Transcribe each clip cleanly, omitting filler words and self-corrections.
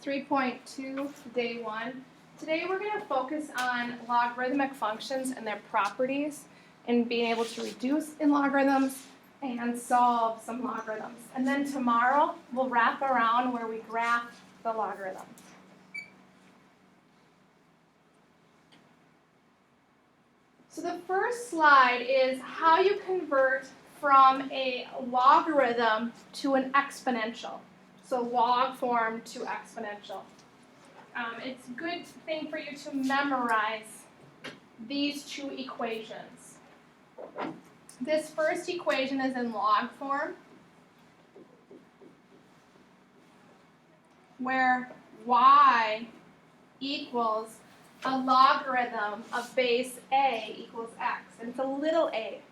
3.2, day 1. Today we're going to focus on logarithmic functions and their properties and being able to reduce in logarithms and solve some logarithms. And then tomorrow we'll wrap around where we graph the logarithms. So the first slide is how you convert from a logarithm to an exponential. So log form to exponential. It's a good thing for you to memorize these two equations. This first equation is in log form, where y equals a logarithm of base a equals x, and it's a little a.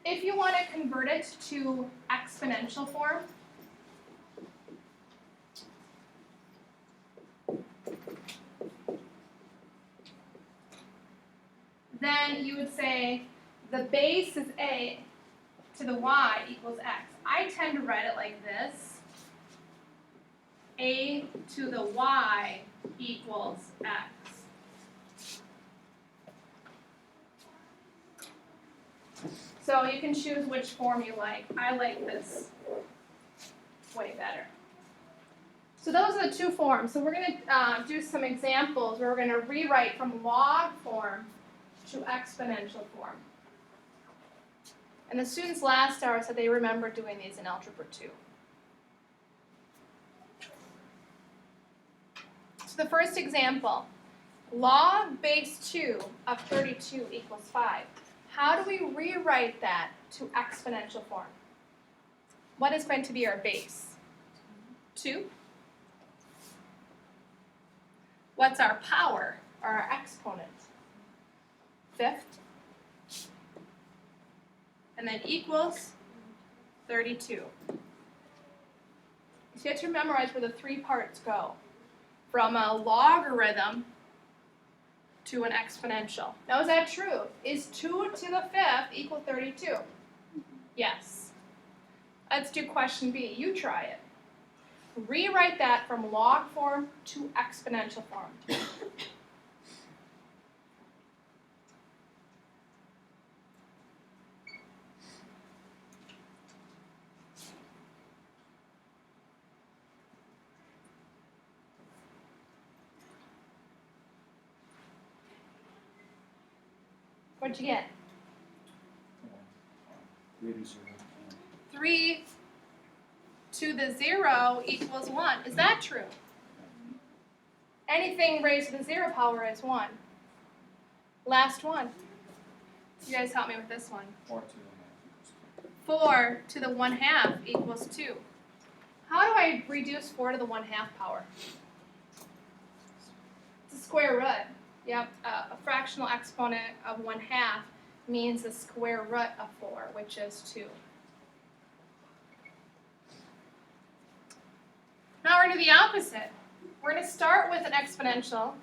If you want to convert it to exponential form, then you would say the base is a to the y equals x. I tend to write it like this. A to the y equals x. So you can choose which form you like. I like this way better. So those are the two forms. So we're going to do some examples where we're going to rewrite from log form to exponential form. And the students last hour said they remember doing these in Algebra 2. So the first example, log base 2 of 32 equals 5. How do we rewrite that to exponential form? What is going to be our base? 2. What's our power, or our exponent? 5th. And then equals 32. So you have to memorize where the three parts go. From a logarithm to an exponential. Now, is that true? Is 2 to the 5th equal 32? Yes. Let's do question B. You try it. Rewrite that from log form to exponential form. What'd you get? 3 to the 0 equals 1. Is that true? Anything raised to the 0 power is 1. Last one. You guys help me with this one. 4 to the 1/2 equals 2. How do I reduce 4 to the 1/2 power? It's a square root. Yep, a fractional exponent of 1/2 means the square root of 4, which is 2. Now we're going to do the opposite. We're going to start with an exponential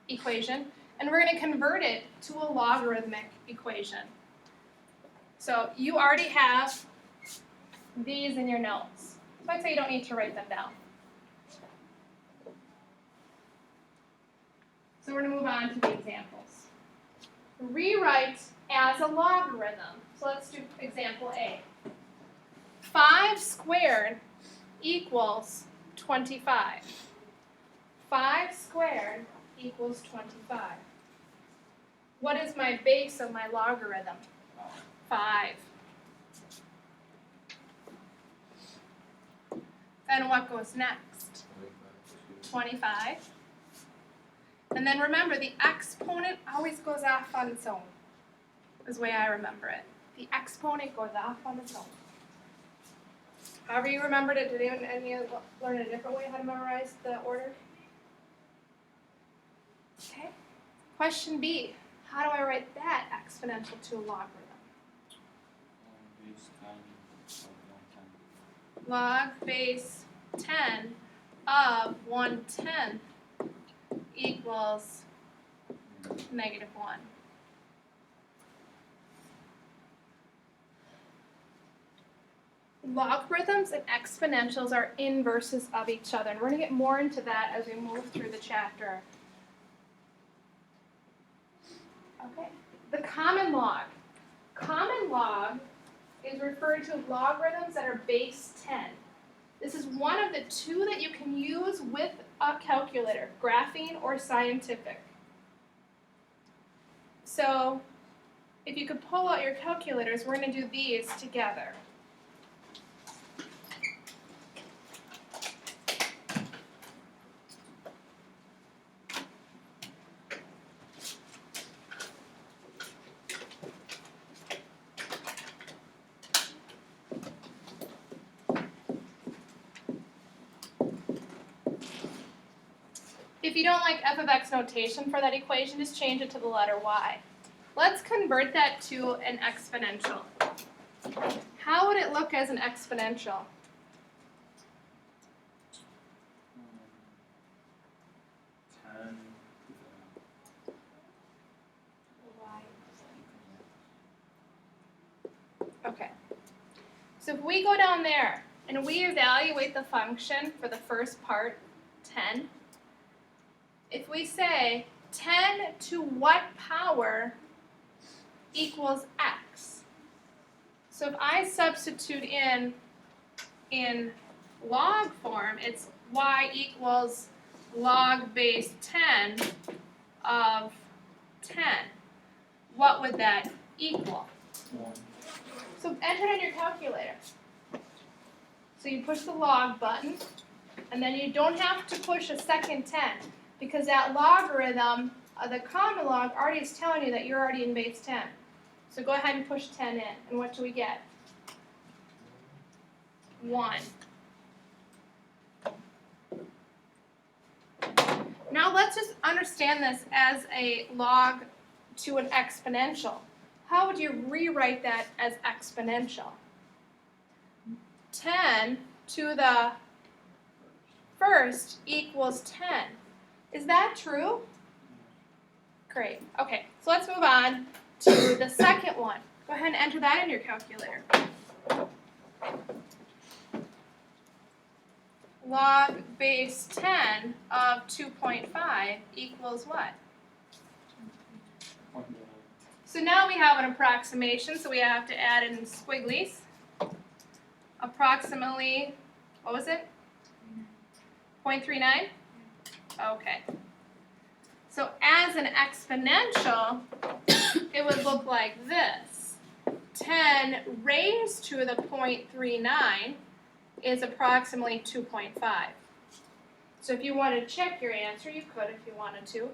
equation, and we're going to convert it to a logarithmic equation. So you already have these in your notes. So I'd say you don't need to write them down. So we're going to move on to the examples. Rewrite as a logarithm. So let's do example A. 5 squared equals 25. 5 squared equals 25. What is my base of my logarithm? 5. Then what goes next? 25. And then remember, the exponent always goes off on its own, is the way I remember it. The exponent goes off on its own. However you remembered it, did anyone learn a different way how to memorize the order? Okay. Question B. How do I write that exponential to a logarithm? Log base 10 of 1/10 equals -1. Logarithms and exponentials are inverses of each other, and we're going to get more into that as we move through the chapter. Okay, the common log. Common log is referred to logarithms that are base 10. This is one of the two that you can use with a calculator, graphing or scientific. So, if you could pull out your calculators, we're going to do these together. If you don't like f of x notation for that equation, just change it to the letter y. Let's convert that to an exponential. How would it look as an exponential? Okay. So if we go down there and we evaluate the function for the first part, 10, if we say 10 to what power equals x? So if I substitute in log form, it's y equals log base 10 of 10. What would that equal? 1. So enter it on your calculator. So you push the log button, and then you don't have to push a second 10, because that logarithm, the common log, already is telling you that you're already in base 10. So go ahead and push 10 in, and what do we get? 1. Now let's just understand this as a log to an exponential. How would you rewrite that as exponential? 10 to the first equals 10. Is that true? Great. Okay, so let's move on to the second one. Go ahead and enter that in your calculator. Log base 10 of 2.5 equals what? So now we have an approximation, so we have to add in squigglies. Approximately, what was it? 0.39? Okay. So as an exponential, it would look like this. 10 raised to the 0.39 is approximately 2.5. So if you wanted to check your answer, you could if you wanted to.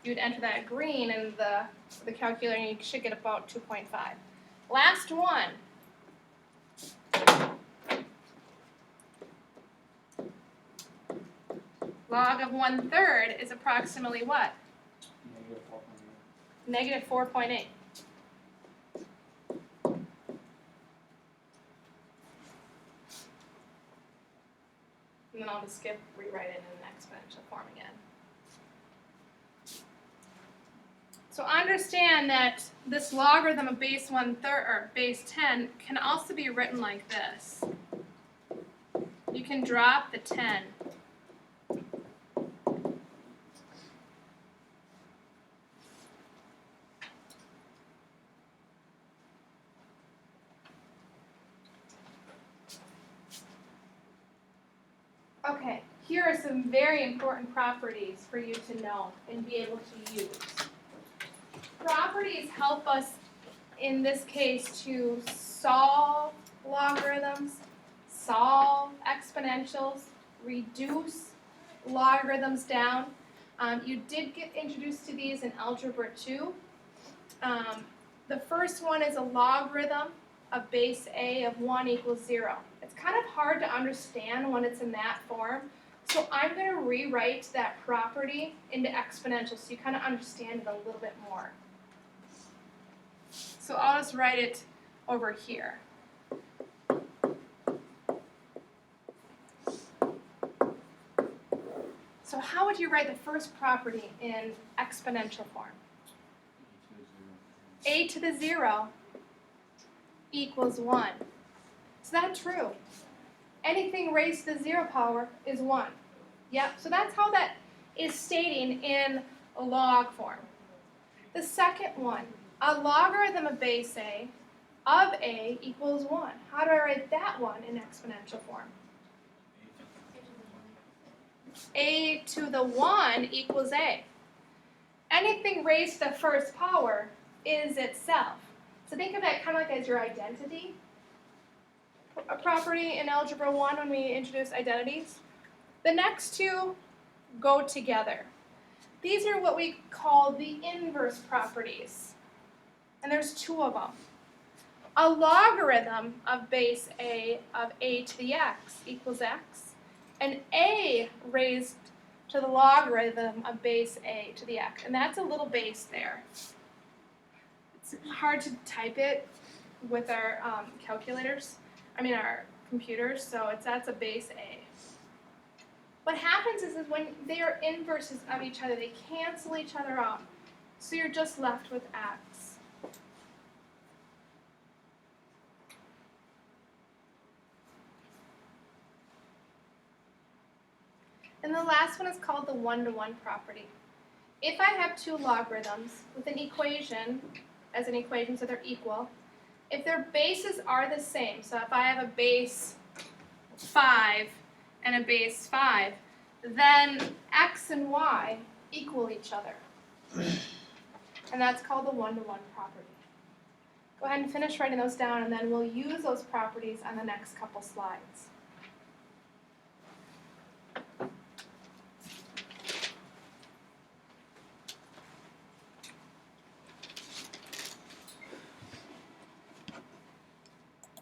You'd enter that green in the calculator and you should get about 2.5. Last one. Log of 1/3 is approximately what? Negative 4.8. And then I'll just rewrite it in an exponential form again. So understand that this logarithm of base 1/3 or base 10 can also be written like this. You can drop the 10. Okay, here are some very important properties for you to know and be able to use. Properties help us, in this case, to solve logarithms, solve exponentials, reduce logarithms down. You did get introduced to these in Algebra 2. The first one is a logarithm of base A of 1 equals 0. It's kind of hard to understand when it's in that form, so I'm going to rewrite that property into exponential so you kind of understand it a little bit more. So I'll just write it over here. So how would you write the first property in exponential form? A to the 0 equals 1. Is that true? Anything raised to the 0 power is 1. Yep, so that's how that is stating in a log form. The second one, a logarithm of base A of A equals 1. How do I write that one in exponential form? A to the 1 equals A. Anything raised to the first power is itself. So think of that kind of like as your identity. A property in Algebra 1 when we introduce identities. The next two go together. These are what we call the inverse properties. And there's two of them. A logarithm of base A of A to the x equals x. And A raised to the logarithm of base A to the x. And that's a little base there. It's hard to type it with our our computers, so that's a base A. What happens is when they are inverses of each other, they cancel each other out. So you're just left with x. And the last one is called the one-to-one property. If I have two logarithms with an equation, as an equation so they're equal, if their bases are the same, so if I have a base 5 and a base 5, then x and y equal each other. And that's called the one-to-one property. Go ahead and finish writing those down, and then we'll use those properties on the next couple slides.